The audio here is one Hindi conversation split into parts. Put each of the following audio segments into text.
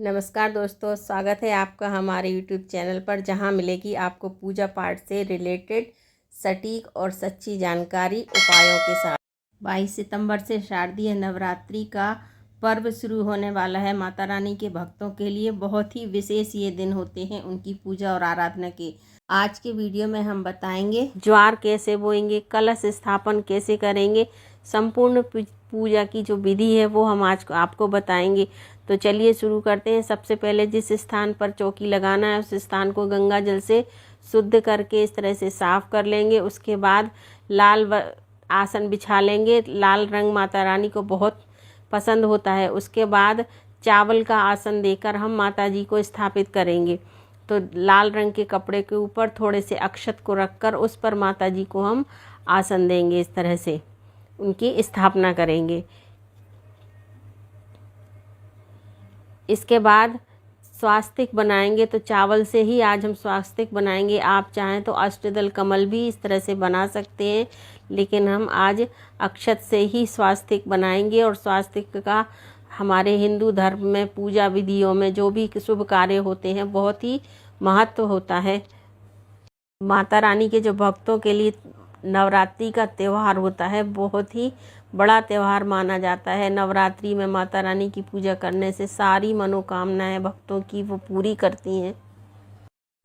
नमस्कार दोस्तों, स्वागत है आपका हमारे YouTube चैनल पर, जहां मिलेगी आपको पूजा पाठ से रिलेटेड सटीक और सच्ची जानकारी उपायों के साथ। 22 सितंबर से शारदीय नवरात्रि का पर्व शुरू होने वाला है। माता रानी के भक्तों के लिए बहुत ही विशेष ये दिन होते हैं उनकी पूजा और आराधना के। आज के वीडियो में हम बताएंगे ज्वार कैसे बोएंगे, कलश स्थापन कैसे करेंगे, संपूर्ण पूजा की जो विधि है वो हम आज आपको बताएंगे। तो चलिए शुरू करते हैं। सबसे पहले जिस स्थान पर चौकी लगाना है उस स्थान को गंगा जल से शुद्ध करके इस तरह से साफ कर लेंगे। उसके बाद लाल आसन बिछा लेंगे। लाल रंग माता रानी को बहुत पसंद होता है। उसके बाद चावल का आसन देकर हम माता जी को स्थापित करेंगे। तो लाल रंग के कपड़े के ऊपर थोड़े से अक्षत को रखकर उस पर माता जी को हम आसन देंगे। इस तरह से उनकी स्थापना करेंगे। इसके बाद स्वास्तिक बनाएंगे। तो चावल से ही आज हम स्वास्तिक बनाएंगे। आप चाहें तो अष्टदल कमल भी इस तरह से बना सकते हैं, लेकिन हम आज अक्षत से ही स्वास्तिक बनाएंगे। और स्वास्तिक का हमारे हिंदू धर्म में पूजा विधियों में जो भी शुभ कार्य होते हैं बहुत ही महत्व होता है। माता रानी के जो भक्तों के लिए नवरात्रि का त्यौहार होता है बहुत ही बड़ा त्यौहार माना जाता है। नवरात्रि में माता रानी की पूजा करने से सारी मनोकामनाएं भक्तों की वो पूरी करती हैं।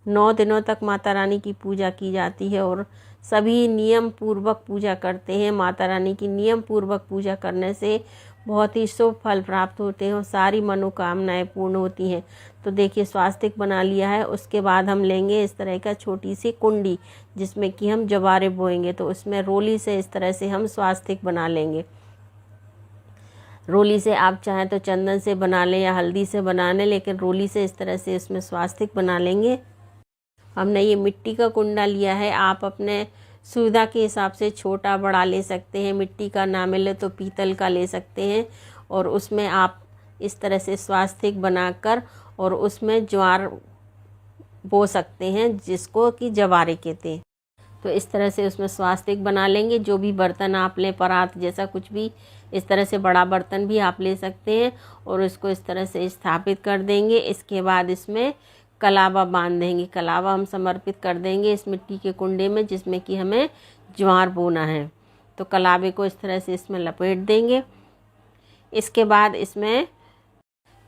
9 दिनों तक माता रानी की पूजा की जाती है और सभी नियम पूर्वक पूजा करते हैं। माता रानी की नियम पूर्वक पूजा करने से बहुत ही शुभ फल प्राप्त होते हैं और सारी मनोकामनाएं पूर्ण होती हैं। तो देखिए स्वास्तिक बना लिया है। उसके बाद हम लेंगे इस तरह का छोटी सी कुंडी जिसमें कि हम जवारे बोएंगे। तो उसमें रोली से इस तरह से हम स्वास्तिक बना लेंगे। रोली से आप चाहें तो चंदन से बना लें या हल्दी से बना लें, लेकिन रोली से इस तरह से इसमें स्वास्तिक बना लेंगे। हमने ये मिट्टी का कुंडा लिया है। आप अपने सुविधा के हिसाब से छोटा बड़ा ले सकते हैं। मिट्टी का ना मिले तो पीतल का ले सकते हैं। और उसमें आप इस तरह से स्वास्तिक बनाकर और उसमें ज्वार बो सकते हैं, जिसको कि जवारे कहते हैं। तो इस तरह से उसमें स्वास्तिक बना लेंगे। जो भी बर्तन आप लें, परात जैसा कुछ भी, इस तरह से बड़ा बर्तन भी आप ले सकते हैं और इसको इस तरह से स्थापित कर देंगे। इसके बाद इसमें कलावा बांध देंगे। कलावा हम समर्पित कर देंगे इस मिट्टी के कुंडे में जिसमें कि हमें ज्वार बोना है। तो कलावे को इस तरह से इसमें लपेट देंगे। इसके बाद इसमें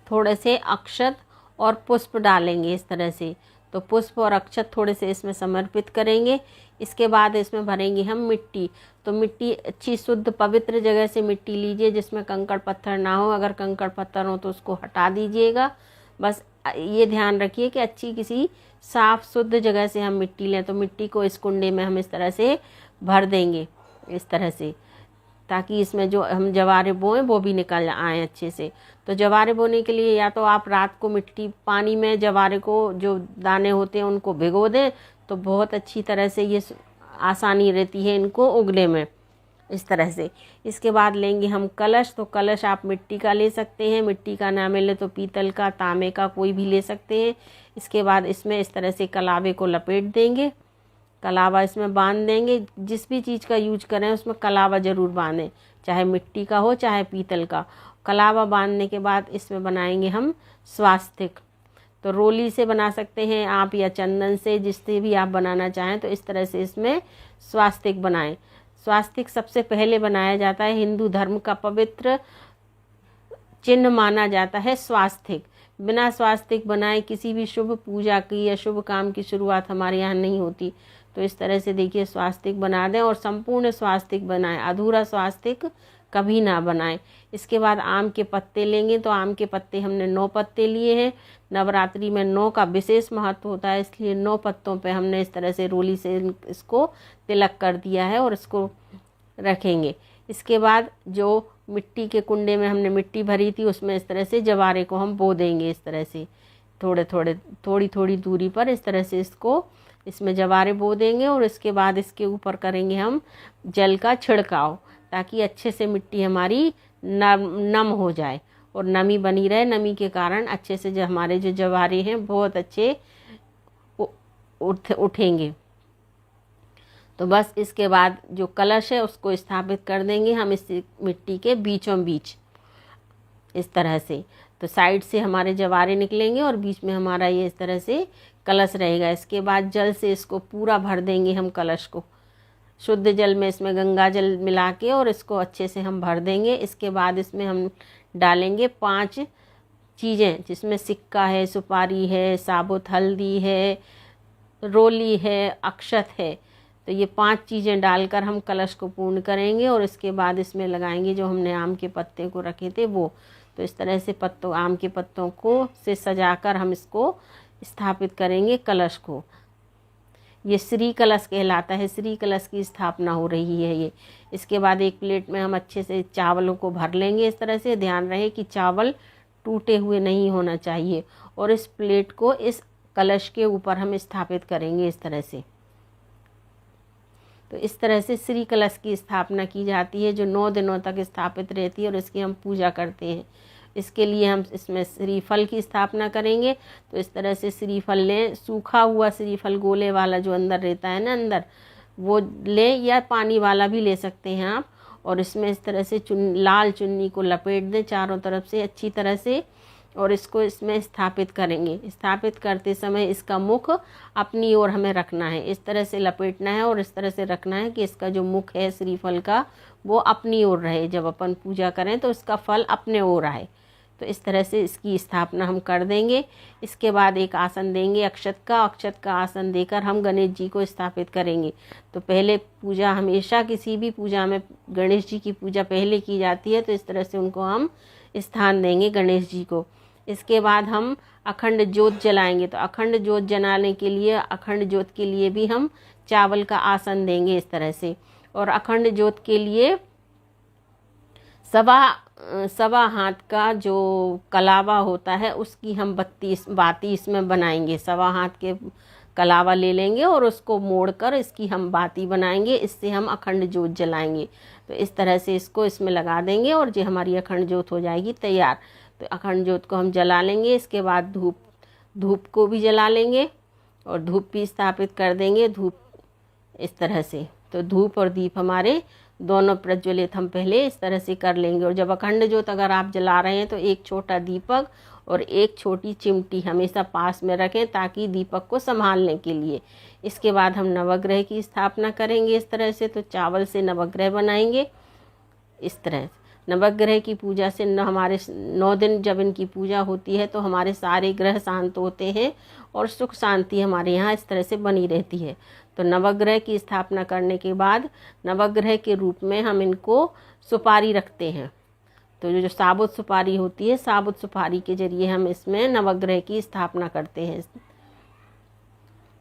थोड़े से अक्षत और पुष्प डालेंगे इस तरह से। तो पुष्प और अक्षत थोड़े से इसमें समर्पित करेंगे। इसके बाद इसमें भरेंगे हम मिट्टी। तो मिट्टी अच्छी शुद्ध पवित्र जगह से मिट्टी लीजिए जिसमें कंकड़ पत्थर ना हो। अगर कंकड़ पत्थर हो तो उसको हटा दीजिएगा। बस ये ध्यान रखिए कि अच्छी किसी साफ शुद्ध जगह से हम मिट्टी लें। तो मिट्टी को इस कुंडे में हम इस तरह से भर देंगे इस तरह से, ताकि इसमें जो हम जवारे बोएं वो भी निकल आए अच्छे से। तो जवारे बोने के लिए या तो आप रात को मिट्टी पानी में जवारे को जो दाने होते हैं उनको भिगो दें, तो बहुत अच्छी तरह से ये आसानी रहती है इनको उगने में इस तरह से। इसके बाद लेंगे हम कलश। तो कलश आप मिट्टी का ले सकते हैं, मिट्टी का ना मिले तो पीतल का, तांबे का, कोई भी ले सकते हैं। इसके बाद इसमें इस तरह से कलावे को लपेट देंगे। कलावा इसमें बांध देंगे। जिस भी चीज़ का यूज करें उसमें कलावा ज़रूर बांधें, चाहे मिट्टी का हो चाहे पीतल का। कलावा बांधने के बाद इसमें बनाएंगे हम स्वास्तिक। तो रोली से बना सकते हैं आप या चंदन से, जिससे भी आप बनाना चाहें। तो इस तरह से इसमें स्वास्तिक बनाएं। स्वास्तिक सबसे पहले बनाया जाता है। हिंदू धर्म का पवित्र चिन्ह माना जाता है स्वास्तिक। बिना स्वास्तिक बनाए किसी भी शुभ पूजा की या शुभ काम की शुरुआत हमारे यहाँ नहीं होती। तो इस तरह से देखिए स्वास्तिक बना दें और संपूर्ण स्वास्तिक बनाएं, अधूरा स्वास्तिक कभी ना बनाएं। इसके बाद आम के पत्ते लेंगे। तो आम के पत्ते हमने 9 पत्ते लिए हैं। नवरात्रि में 9 का विशेष महत्व होता है, इसलिए 9 पत्तों पे हमने इस तरह से रोली से इसको तिलक कर दिया है और इसको रखेंगे। इसके बाद जो मिट्टी के कुंडे में हमने मिट्टी भरी थी उसमें इस तरह से जवारे को हम बो देंगे इस तरह से। थोड़ी थोड़ी दूरी पर इस तरह से इसमें जवारे बो देंगे। और इसके बाद इसके ऊपर करेंगे हम जल का छिड़काव, ताकि अच्छे से मिट्टी हमारी नम हो जाए और नमी बनी रहे। नमी के कारण अच्छे से जो हमारे जो जवारे हैं बहुत अच्छे उठेंगे। तो बस इसके बाद जो कलश है उसको स्थापित कर देंगे हम इस मिट्टी के बीचों बीच इस तरह से। तो साइड से हमारे जवारे निकलेंगे और बीच में हमारा ये इस तरह से कलश रहेगा। इसके बाद जल से इसको पूरा भर देंगे हम कलश को, शुद्ध जल में इसमें गंगा जल मिला के और इसको अच्छे से हम भर देंगे। इसके बाद इसमें हम डालेंगे 5 चीज़ें, जिसमें सिक्का है, सुपारी है, साबुत हल्दी है, रोली है, अक्षत है। तो ये 5 चीज़ें डालकर हम कलश को पूर्ण करेंगे और इसके बाद इसमें लगाएंगे जो हमने आम के पत्ते को रखे थे वो। तो इस तरह से आम के पत्तों को से सजाकर हम इसको स्थापित करेंगे कलश को। ये श्री कलश कहलाता है, श्री कलश की स्थापना हो रही है ये। इसके बाद एक प्लेट में हम अच्छे से चावलों को भर लेंगे। इस तरह से ध्यान रहे कि चावल टूटे हुए नहीं होना चाहिए और इस प्लेट को इस कलश के ऊपर हम स्थापित करेंगे इस तरह से। तो इस तरह से श्री कलश की स्थापना की जाती है जो 9 दिनों तक स्थापित रहती है और इसकी हम पूजा करते हैं। इसके लिए हम इसमें श्रीफल की स्थापना करेंगे। तो इस तरह से श्रीफल लें, सूखा हुआ श्रीफल गोले वाला जो अंदर रहता है ना अंदर, वो लें या पानी वाला भी ले सकते हैं आप। और इसमें इस तरह से लाल चुन्नी को लपेट दें चारों तरफ से अच्छी तरह से और इसको इसमें स्थापित करेंगे। स्थापित करते समय इसका मुख अपनी ओर हमें रखना है, इस तरह से लपेटना है और इस तरह से रखना है कि इसका जो मुख है श्रीफल का वो अपनी ओर रहे। जब अपन पूजा करें तो इसका फल अपने ओर आए। तो इस तरह से इसकी स्थापना हम कर देंगे। इसके बाद एक आसन देंगे अक्षत का आसन देकर हम गणेश जी को स्थापित करेंगे। तो पहले पूजा हमेशा किसी भी पूजा में गणेश जी की पूजा पहले की जाती है, तो इस तरह से उनको हम स्थान देंगे गणेश जी को। इसके बाद हम अखंड ज्योत जलाएंगे। तो अखंड ज्योत जलाने के लिए, अखंड ज्योत के लिए भी हम चावल का आसन देंगे इस तरह से। और अखंड ज्योत के लिए सवा हाथ का जो कलावा होता है उसकी हम बाती इसमें बनाएंगे। सवा हाथ के कलावा ले लेंगे और उसको मोड़कर इसकी हम बाती बनाएंगे, इससे हम अखंड ज्योत जलाएंगे। तो इस तरह से इसको इसमें लगा देंगे और जो हमारी अखंड ज्योत हो जाएगी तैयार। तो अखंड ज्योत को हम जला लेंगे। इसके बाद धूप को भी जला लेंगे और धूप भी स्थापित कर देंगे। धूप इस तरह से, तो धूप और दीप हमारे दोनों प्रज्वलित हम पहले इस तरह से कर लेंगे। और जब अखंड ज्योत अगर आप जला रहे हैं तो एक छोटा दीपक और एक छोटी चिमटी हमेशा पास में रखें ताकि दीपक को संभालने के लिए। इसके बाद हम नवग्रह की स्थापना करेंगे इस तरह से। तो चावल से नवग्रह बनाएंगे इस तरह। नवग्रह की पूजा से हमारे 9 दिन जब इनकी पूजा होती है तो हमारे सारे ग्रह शांत होते हैं और सुख शांति हमारे यहाँ इस तरह से बनी रहती है। तो नवग्रह की स्थापना करने के बाद नवग्रह के रूप में हम इनको सुपारी रखते हैं। तो जो साबुत सुपारी होती है, साबुत सुपारी के जरिए हम इसमें नवग्रह की स्थापना करते हैं।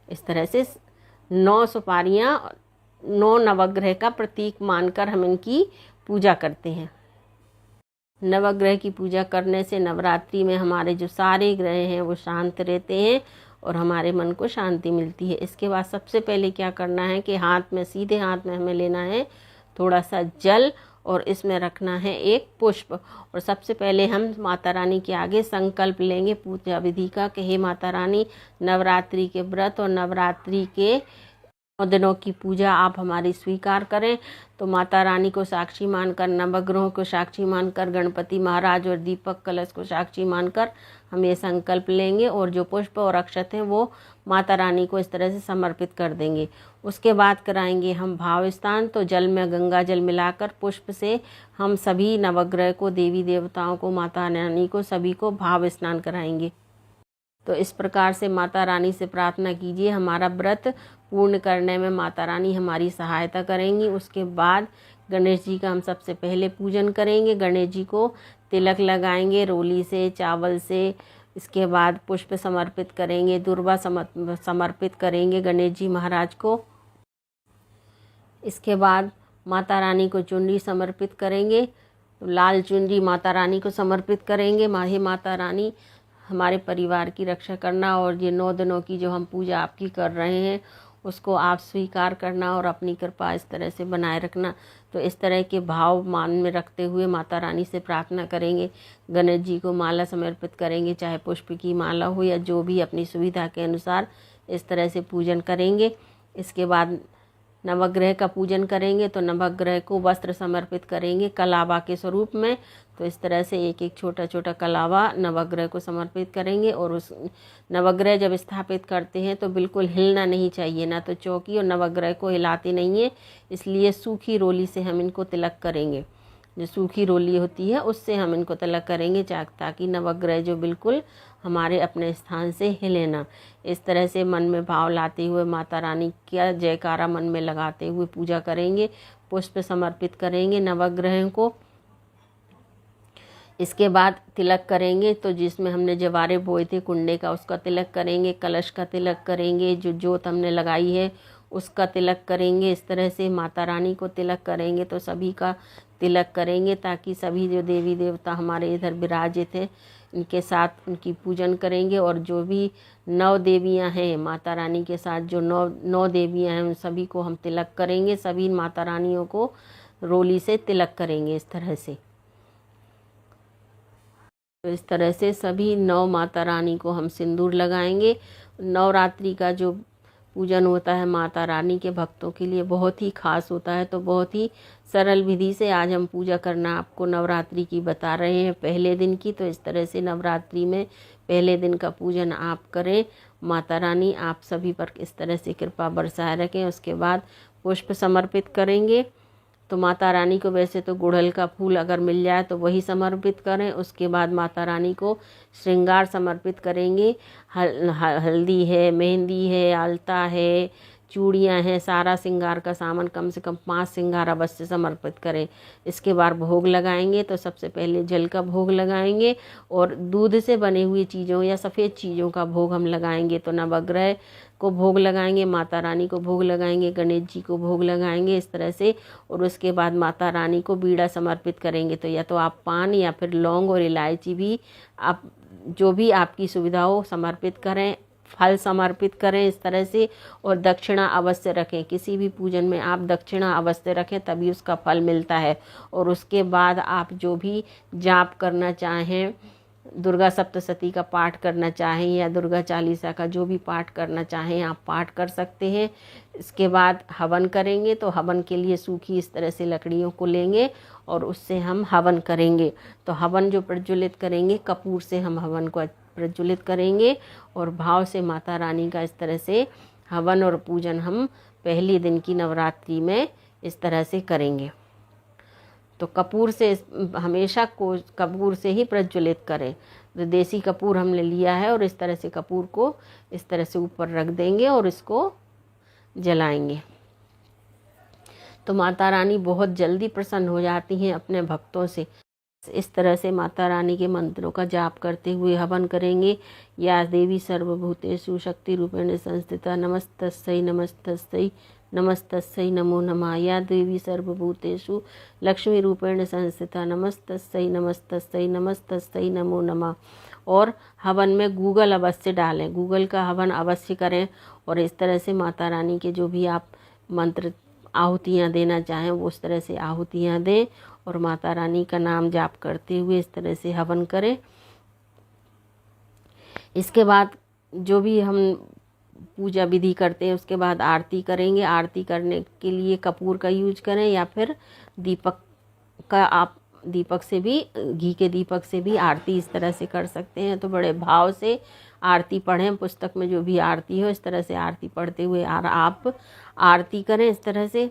इस तरह से 9 सुपारियाँ 9 नवग्रह का प्रतीक मानकर हम इनकी पूजा करते हैं। नवग्रह की पूजा करने से नवरात्रि में हमारे जो सारे ग्रह हैं वो शांत रहते हैं और हमारे मन को शांति मिलती है। इसके बाद सबसे पहले क्या करना है कि सीधे हाथ में हमें लेना है थोड़ा सा जल और इसमें रखना है एक पुष्प। और सबसे पहले हम माता रानी के आगे संकल्प लेंगे पूजा विधि का कि हे माता रानी, नवरात्रि के व्रत और नवरात्रि के 9 दिनों की पूजा आप हमारी स्वीकार करें। तो माता रानी को साक्षी मानकर, नवग्रहों को साक्षी मानकर, गणपति महाराज और दीपक कलश को साक्षी मानकर हम ये संकल्प लेंगे और जो पुष्प और अक्षत हैं वो माता रानी को इस तरह से समर्पित कर देंगे। उसके बाद कराएंगे हम भाव स्नान। तो जल में गंगा जल मिलाकर पुष्प से हम सभी नवग्रह को, देवी देवताओं को, माता रानी को, सभी को भाव स्नान कराएंगे। तो इस प्रकार से माता रानी से प्रार्थना कीजिए, हमारा व्रत पूर्ण करने में माता रानी हमारी सहायता करेंगी। उसके बाद गणेश जी का हम सबसे पहले पूजन करेंगे। गणेश जी को तिलक लगाएंगे रोली से, चावल से। इसके बाद पुष्प समर्पित करेंगे, दुर्वा समर्पित करेंगे गणेश जी महाराज को। इसके बाद माता रानी को चुनरी समर्पित करेंगे, लाल चुनरी माता रानी को समर्पित करेंगे। हे माता रानी, हमारे परिवार की रक्षा करना और ये 9 दिनों की जो हम पूजा आपकी कर रहे हैं उसको आप स्वीकार करना और अपनी कृपा इस तरह से बनाए रखना। तो इस तरह के भाव मान में रखते हुए माता रानी से प्रार्थना करेंगे। गणेश जी को माला समर्पित करेंगे, चाहे पुष्प की माला हो या जो भी अपनी सुविधा के अनुसार इस तरह से पूजन करेंगे। इसके बाद नवग्रह का पूजन करेंगे तो नवग्रह को वस्त्र समर्पित करेंगे कलावा के स्वरूप में। तो इस तरह से एक एक छोटा छोटा कलावा नवग्रह को समर्पित करेंगे। और उस नवग्रह जब स्थापित करते हैं तो बिल्कुल हिलना नहीं चाहिए, ना तो चौकी और नवग्रह को हिलाते नहीं है, इसलिए सूखी रोली से हम इनको तिलक करेंगे। जो सूखी रोली होती है उससे हम इनको तिलक करेंगे ताकि नवग्रह जो बिल्कुल हमारे अपने स्थान से हिले ना। इस तरह से मन में भाव लाते हुए माता रानी का जयकारा मन में लगाते हुए पूजा करेंगे, पुष्प समर्पित करेंगे नवग्रह को। इसके बाद तिलक करेंगे, तो जिसमें हमने जवारे बोए थे कुंडे का उसका तिलक करेंगे, कलश का तिलक करेंगे, जो जोत हमने लगाई है उसका तिलक करेंगे। इस तरह से माता रानी को तिलक करेंगे तो सभी का तिलक करेंगे, ताकि सभी जो देवी देवता हमारे इधर विराजित हैं इनके साथ उनकी पूजन करेंगे। और जो भी 9 देवियां हैं माता रानी के साथ, जो 9 देवियां हैं उन सभी को हम तिलक करेंगे। सभी माता रानियों को रोली से तिलक करेंगे इस तरह से। तो इस तरह से सभी 9 माता रानी को हम सिंदूर लगाएंगे। नवरात्रि का जो पूजन होता है माता रानी के भक्तों के लिए बहुत ही खास होता है। तो बहुत ही सरल विधि से आज हम पूजा करना आपको नवरात्रि की बता रहे हैं, पहले दिन की। तो इस तरह से नवरात्रि में पहले दिन का पूजन आप करें। माता रानी आप सभी पर इस तरह से कृपा बरसाए रखें। उसके बाद पुष्प समर्पित करेंगे। तो माता रानी को वैसे तो गुड़हल का फूल अगर मिल जाए तो वही समर्पित करें। उसके बाद माता रानी को श्रृंगार समर्पित करेंगे। हल्दी है, मेहंदी है, आलता है, चूड़ियाँ हैं, सारा श्रृंगार का सामान कम से कम 5 श्रृंगार अवश्य समर्पित करें। इसके बाद भोग लगाएंगे। तो सबसे पहले जल का भोग लगाएंगे और दूध से बनी हुई चीज़ों या सफ़ेद चीज़ों का भोग हम लगाएंगे। तो नवग्रह को भोग लगाएंगे, माता रानी को भोग लगाएंगे, गणेश जी को भोग लगाएंगे इस तरह से। और उसके बाद माता रानी को बीड़ा समर्पित करेंगे। तो या तो आप पान या फिर लौंग और इलायची भी आप जो भी आपकी सुविधा हो समर्पित करें। फल समर्पित करें इस तरह से। और दक्षिणा अवश्य रखें, किसी भी पूजन में आप दक्षिणा अवश्य रखें तभी उसका फल मिलता है। और उसके बाद आप जो भी जाप करना चाहें, दुर्गा सप्तशती का पाठ करना चाहें या दुर्गा चालीसा का जो भी पाठ करना चाहें आप पाठ कर सकते हैं। इसके बाद हवन करेंगे। तो हवन के लिए सूखी इस तरह से लकड़ियों को लेंगे और उससे हम हवन करेंगे। तो हवन जो प्रज्वलित करेंगे, कपूर से हम हवन को प्रज्वलित करेंगे और भाव से माता रानी का इस तरह से हवन और पूजन हम पहले दिन की नवरात्रि में इस तरह से करेंगे। तो कपूर से हमेशा को कपूर से ही प्रज्वलित करें। तो देसी कपूर हमने लिया है और इस तरह से कपूर को इस तरह से ऊपर रख देंगे और इसको जलाएंगे। तो माता रानी बहुत जल्दी प्रसन्न हो जाती हैं अपने भक्तों से। इस तरह से माता रानी के मंत्रों का जाप करते हुए हवन करेंगे। या देवी सर्वभूतेषु शक्ति रूपेण संस्थिता नमस्तस्यै नमस्तस्यै नमस्तस्यै नमो नमः। या देवी सर्वभूतेषु लक्ष्मी रूपेण संस्थिता नमस्तस्यै नमस्तस्यै नमस्तस्यै नमो नमः। और हवन में गूगल अवश्य डालें, गूगल का हवन अवश्य करें। और इस तरह से माता रानी के जो भी आप मंत्र आहुतियाँ देना चाहें वो उस तरह से आहुतियाँ दें और माता रानी का नाम जाप करते हुए इस तरह से हवन करें। इसके बाद जो भी हम पूजा विधि करते हैं उसके बाद आरती करेंगे। आरती करने के लिए कपूर का यूज करें या फिर दीपक का, आप दीपक से भी, घी के दीपक से भी आरती इस तरह से कर सकते हैं। तो बड़े भाव से आरती पढ़ें, पुस्तक में जो भी आरती हो इस तरह से आरती पढ़ते हुए आप आरती करें इस तरह से।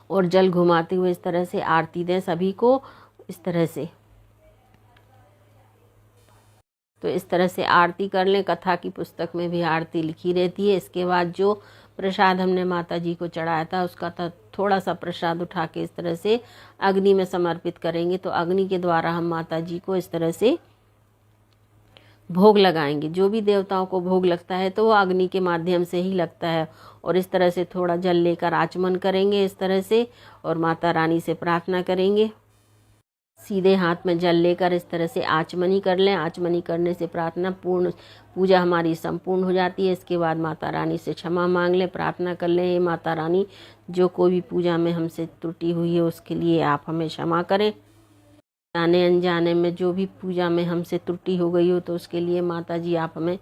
और जल घुमाते हुए इस तरह से आरती दें सभी को इस तरह से। तो इस तरह से आरती कर लें। कथा की पुस्तक में भी आरती लिखी रहती है। इसके बाद जो प्रसाद हमने माता जी को चढ़ाया था उसका थोड़ा सा प्रसाद उठा के इस तरह से अग्नि में समर्पित करेंगे। तो अग्नि के द्वारा हम माता जी को इस तरह से भोग लगाएंगे। जो भी देवताओं को भोग लगता है तो वो अग्नि के माध्यम से ही लगता है। और इस तरह से थोड़ा जल लेकर आचमन करेंगे इस तरह से और माता रानी से प्रार्थना करेंगे। सीधे हाथ में जल लेकर इस तरह से आचमनी कर लें। आचमनी करने से प्रार्थना पूर्ण, पूजा हमारी संपूर्ण हो जाती है। इसके बाद माता रानी से क्षमा मांग लें, प्रार्थना कर लें, हे माता रानी जो कोई भी पूजा में हमसे त्रुटि हुई है उसके लिए आप हमें क्षमा करें। जाने अनजाने में जो भी पूजा में हमसे त्रुटि हो गई हो तो उसके लिए माता जी आप हमें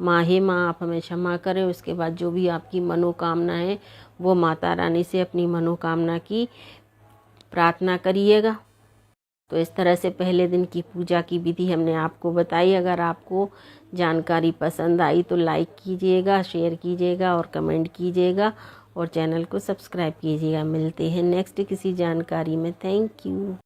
माँ हे माँ, आप हमें क्षमा करें। उसके बाद जो भी आपकी मनोकामना है वो माता रानी से अपनी मनोकामना की प्रार्थना करिएगा। तो इस तरह से पहले दिन की पूजा की विधि हमने आपको बताई। अगर आपको जानकारी पसंद आई तो लाइक कीजिएगा, शेयर कीजिएगा और कमेंट कीजिएगा और चैनल को सब्सक्राइब कीजिएगा। मिलते हैं नेक्स्ट किसी जानकारी में। Thank you.